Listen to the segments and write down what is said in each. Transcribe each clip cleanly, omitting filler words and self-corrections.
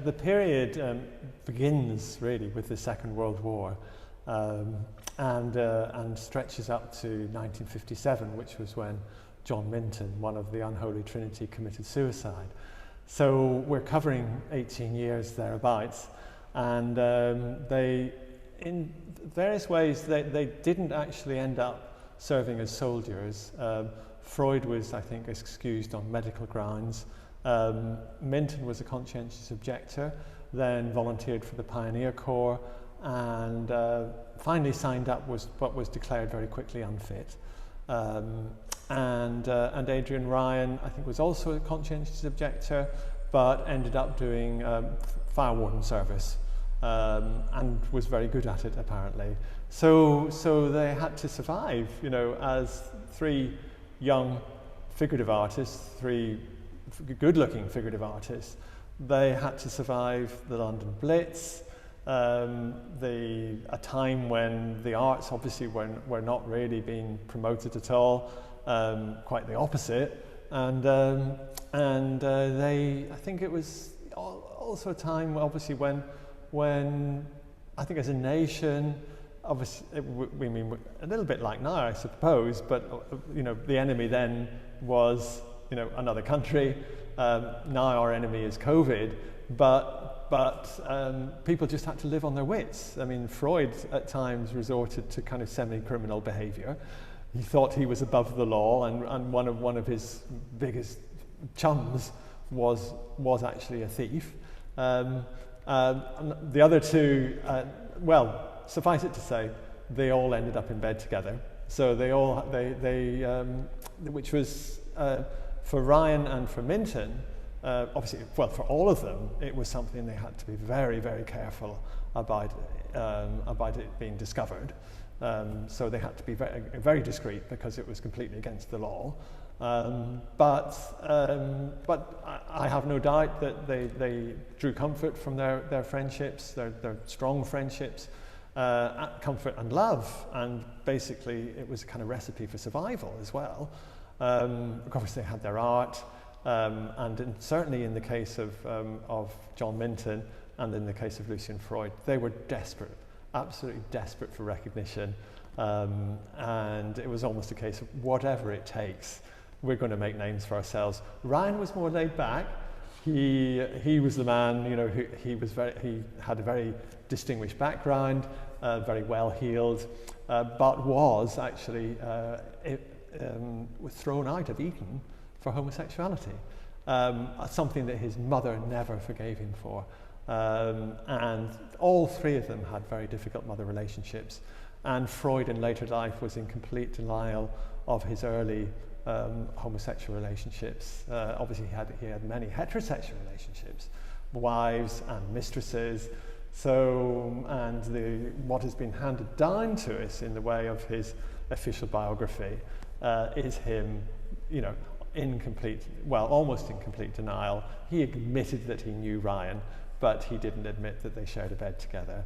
the period begins really with the Second World War and stretches up to 1957, which was when John Minton, one of the Unholy Trinity, committed suicide. So we're covering 18 years thereabouts, and they, in various ways, they didn't actually end up serving as soldiers. Freud was, I think, excused on medical grounds. Minton was a conscientious objector, then volunteered for the Pioneer Corps, and finally signed up but was declared very quickly unfit. And Adrian Ryan, I think, was also a conscientious objector, but ended up doing fire warden service and was very good at it, apparently. So they had to survive, you know, as three young figurative artists, three good-looking figurative artists. They had to survive the London Blitz, a time when the arts obviously were not really being promoted at all, quite the opposite, and I think it was also a time obviously when I think as a nation, obviously we mean a little bit like now, I suppose, but you know, the enemy then was, you know, another country. Now our enemy is COVID, but people just had to live on their wits. I mean, Freud at times resorted to kind of semi-criminal behavior. He thought he was above the law, and one of his biggest chums was actually a thief. And the other two, well, suffice it to say, they all ended up in bed together. So which was for Ryan and for Minton, obviously, well, for all of them, it was something they had to be very, very careful about it being discovered. So they had to be very, very discreet because it was completely against the law. But I have no doubt that they drew comfort from their friendships, their strong friendships, comfort and love, and basically it was a kind of recipe for survival as well. Of course, they had their art, and certainly in the case of John Minton and in the case of Lucien Freud, they were desperate, absolutely desperate for recognition, and it was almost a case of whatever it takes, we're going to make names for ourselves. Ryan was more laid back. He was the man, you know, he had a very distinguished background, very well heeled, but was actually was thrown out of Eton for homosexuality, something that his mother never forgave him for. And all three of them had very difficult mother relationships, and Freud in later life was in complete denial of his early homosexual relationships. Obviously he had many heterosexual relationships, wives and mistresses. So, and what has been handed down to us in the way of his official biography is him, you know, almost in complete denial. He admitted that he knew Ryan, but he didn't admit that they shared a bed together.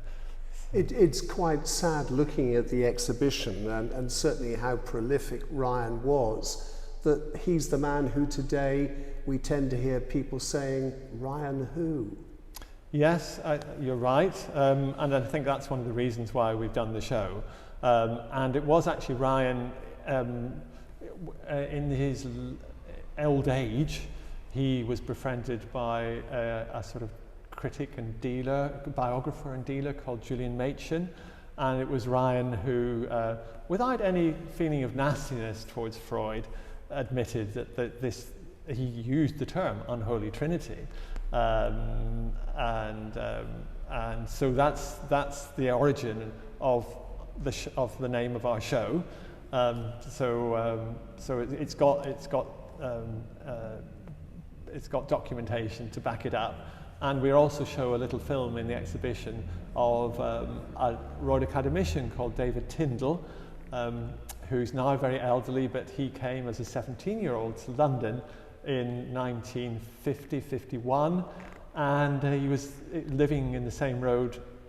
It's quite sad looking at the exhibition and certainly how prolific Ryan was, that he's the man who today we tend to hear people saying, Ryan who? Yes, you're right, and I think that's one of the reasons why we've done the show. And it was actually Ryan, in his old age, he was befriended by a sort of critic and dealer, biographer and dealer called Julian Machin, and it was Ryan who, without any feeling of nastiness towards Freud, admitted that he used the term Unholy Trinity, and so that's the origin of the name of our show. So it's got documentation to back it up. And we also show a little film in the exhibition of a Royal Academician called David Tyndall, who's now very elderly, but he came as a 17-year-old to London in 1950-51, and he was living in the same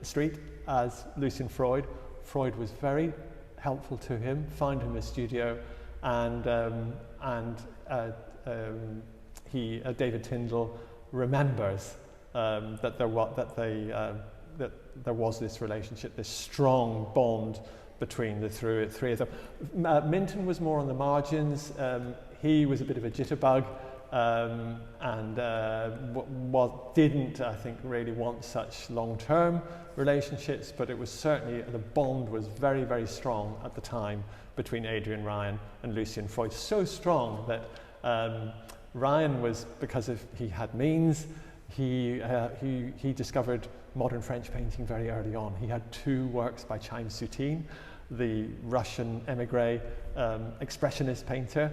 street as Lucien Freud. Freud was very helpful to him, found him a studio, and David Tyndall remembers that there was this relationship, this strong bond between the three of them. Minton was more on the margins. He was a bit of a jitterbug, and didn't, I think, really want such long-term relationships, but it was certainly, the bond was very, very strong at the time between Adrian Ryan and Lucien Freud. So strong that Ryan was, because he had means, he discovered modern French painting very early on. He had 2 works by Chaim Soutine, the Russian émigré expressionist painter,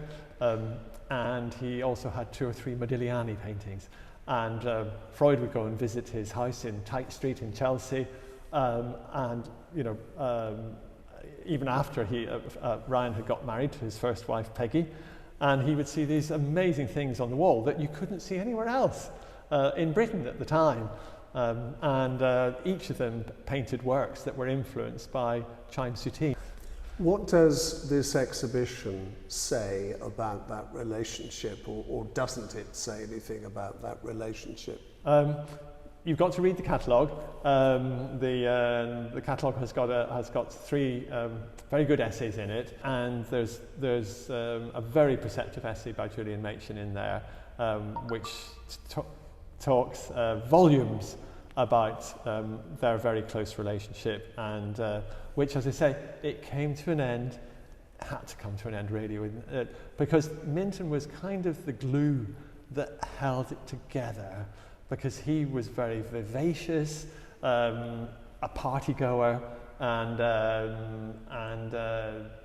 and he also had 2 or 3 Modigliani paintings. And Freud would go and visit his house in Tite Street in Chelsea, and even after Ryan had got married to his first wife Peggy, and he would see these amazing things on the wall that you couldn't see anywhere else in Britain at the time. And each of them painted works that were influenced by Chaim Soutine. What does this exhibition say about that relationship, or doesn't it say anything about that relationship? You've got to read the catalogue. The catalogue has got 3 very good essays in it, and there's a very perceptive essay by Julian Machin in there, which talks volumes about their very close relationship, and which, as I say, it came to an end, had to come to an end really, because Minton was kind of the glue that held it together, because he was very vivacious, a party goer,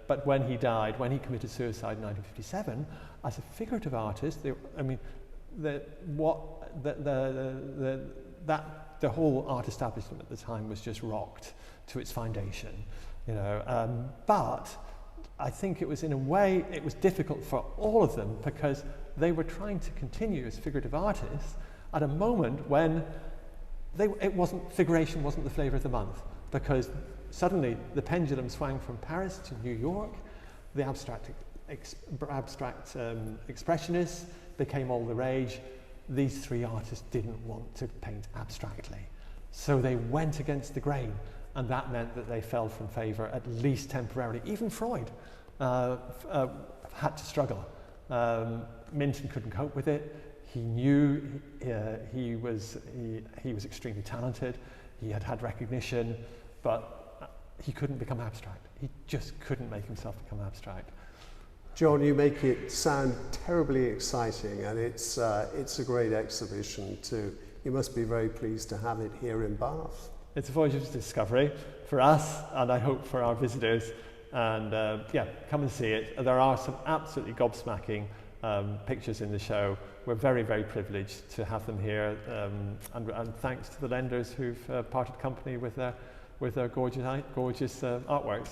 but when he died, when he committed suicide in 1957, as a figurative artist, the whole art establishment at the time was just rocked to its foundation, but I think it was, in a way, it was difficult for all of them, because they were trying to continue as figurative artists at a moment when figuration wasn't the flavour of the month, because suddenly the pendulum swung from Paris to New York. The abstract expressionists became all the rage. These 3 artists didn't want to paint abstractly, so they went against the grain, and that meant that they fell from favour, at least temporarily. Even Freud had to struggle. Minton couldn't cope with it. He knew he was extremely talented. He had recognition, but he couldn't become abstract. He just couldn't make himself become abstract. John, you make it sound terribly exciting, and it's a great exhibition too. You must be very pleased to have it here in Bath. It's a voyage of discovery for us, and I hope for our visitors. And come and see it. There are some absolutely gobsmacking pictures in the show. We're very, very privileged to have them here, and thanks to the lenders who've parted company with their gorgeous artworks.